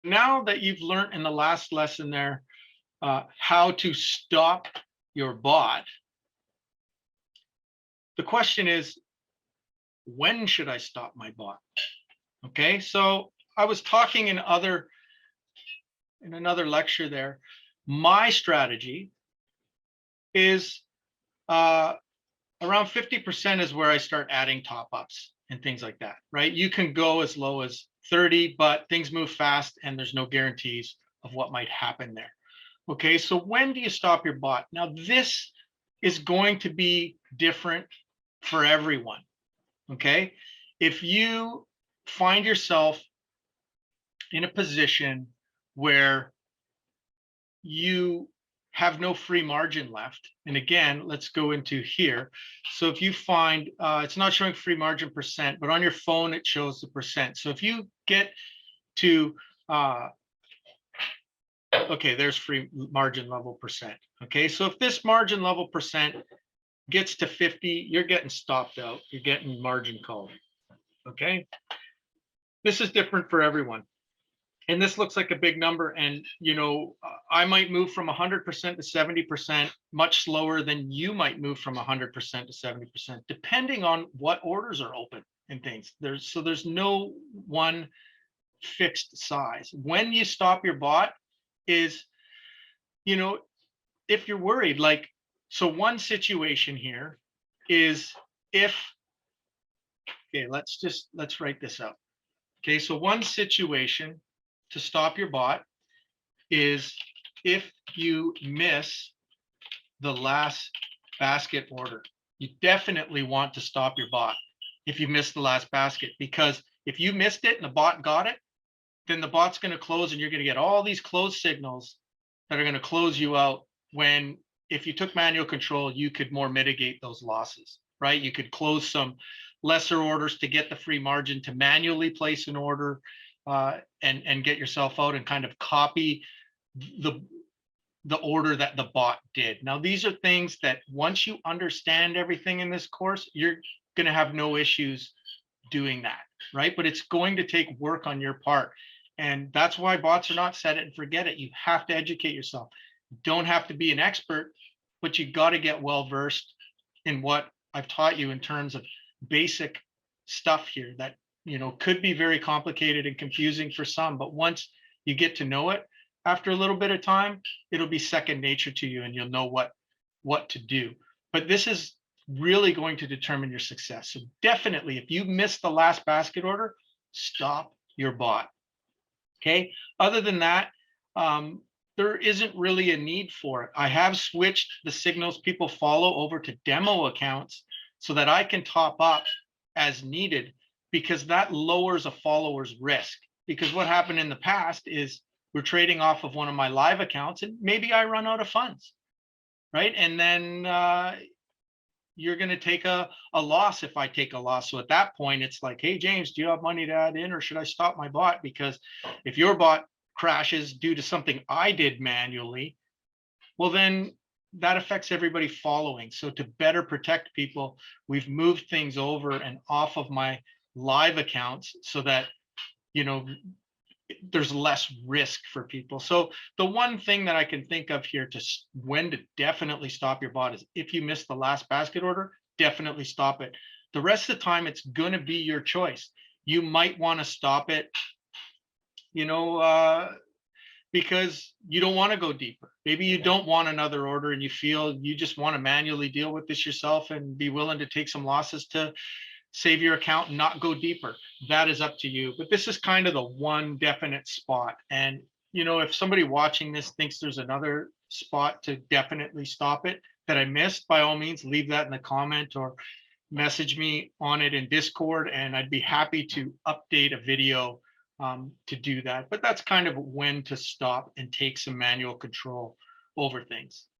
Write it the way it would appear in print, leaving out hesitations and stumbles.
now that you've learned in the last lesson there how to stop your bot, the question is, when should I stop my bot? Okay, so I was talking in another lecture there. My strategy is around 50% is where I start adding top ups and things like that, right? You can go as low as 30, but things move fast and there's no guarantees of what might happen there. Okay, so when do you stop your bot? Now, this is going to be different for everyone. Okay, if you find yourself in a position where you have no free margin left, and again, let's go into here. So if you find it's not showing free margin percent, but on your phone it shows the percent. So if you get to okay, there's free margin level percent. Okay, so if this margin level percent gets to 50, you're getting stopped out, you're getting margin called. Okay, this is different for everyone. And this looks like a big number. And, you know, I might move from 100% to 70% much slower than you might move from 100% to 70%, depending on what orders are open and things. There's no one fixed size. When you stop your bot is, you know, if you're worried, like, so one situation here is if, okay, let's write this out. Okay, so one situation to stop your bot is if you miss the last basket order. You definitely want to stop your bot if you missed the last basket, because if you missed it and the bot got it, then the bot's going to close and you're going to get all these close signals that are going to close you out, when if you took manual control, you could more mitigate those losses, right? You could close some lesser orders to get the free margin to manually place an order and get yourself out and kind of copy the order that the bot did. Now, these are things that once you understand everything in this course, you're going to have no issues doing that, right? But it's going to take work on your part. And that's why bots are not set it and forget it. You have to educate yourself. You don't have to be an expert, but you got to get well versed in what I've taught you in terms of basic stuff here that, you know, could be very complicated and confusing for some, but once you get to know it, after a little bit of time, it'll be second nature to you and you'll know what to do. But this is really going to determine your success. So definitely, if you miss the last basket order, stop your bot. Okay, other than that, there isn't really a need for it. I have switched the signals people follow over to demo accounts so that I can top up as needed, because that lowers a follower's risk. Because what happened in the past is we're trading off of one of my live accounts and maybe I run out of funds, right? And then you're going to take a loss if I take a loss. So at that point, it's like, hey, James, do you have money to add in, or should I stop my bot? Because if your bot crashes due to something I did manually, well, then that affects everybody following. So to better protect people, we've moved things over and off of my live accounts so that, you know, there's less risk for people. So the one thing that I can think of here to when to definitely stop your bot is if you miss the last basket order, definitely stop it. The rest of the time, it's going to be your choice. You might want to stop it, you know, because you don't want to go deeper. Maybe you don't want another order and you feel you just want to manually deal with this yourself and be willing to take some losses to save your account and not go deeper. That is up to you. But this is kind of the one definite spot. And, you know, if somebody watching this thinks there's another spot to definitely stop it that I missed, by all means, leave that in the comment or message me on it in Discord, and I'd be happy to update a video to do that. But that's kind of when to stop and take some manual control over things.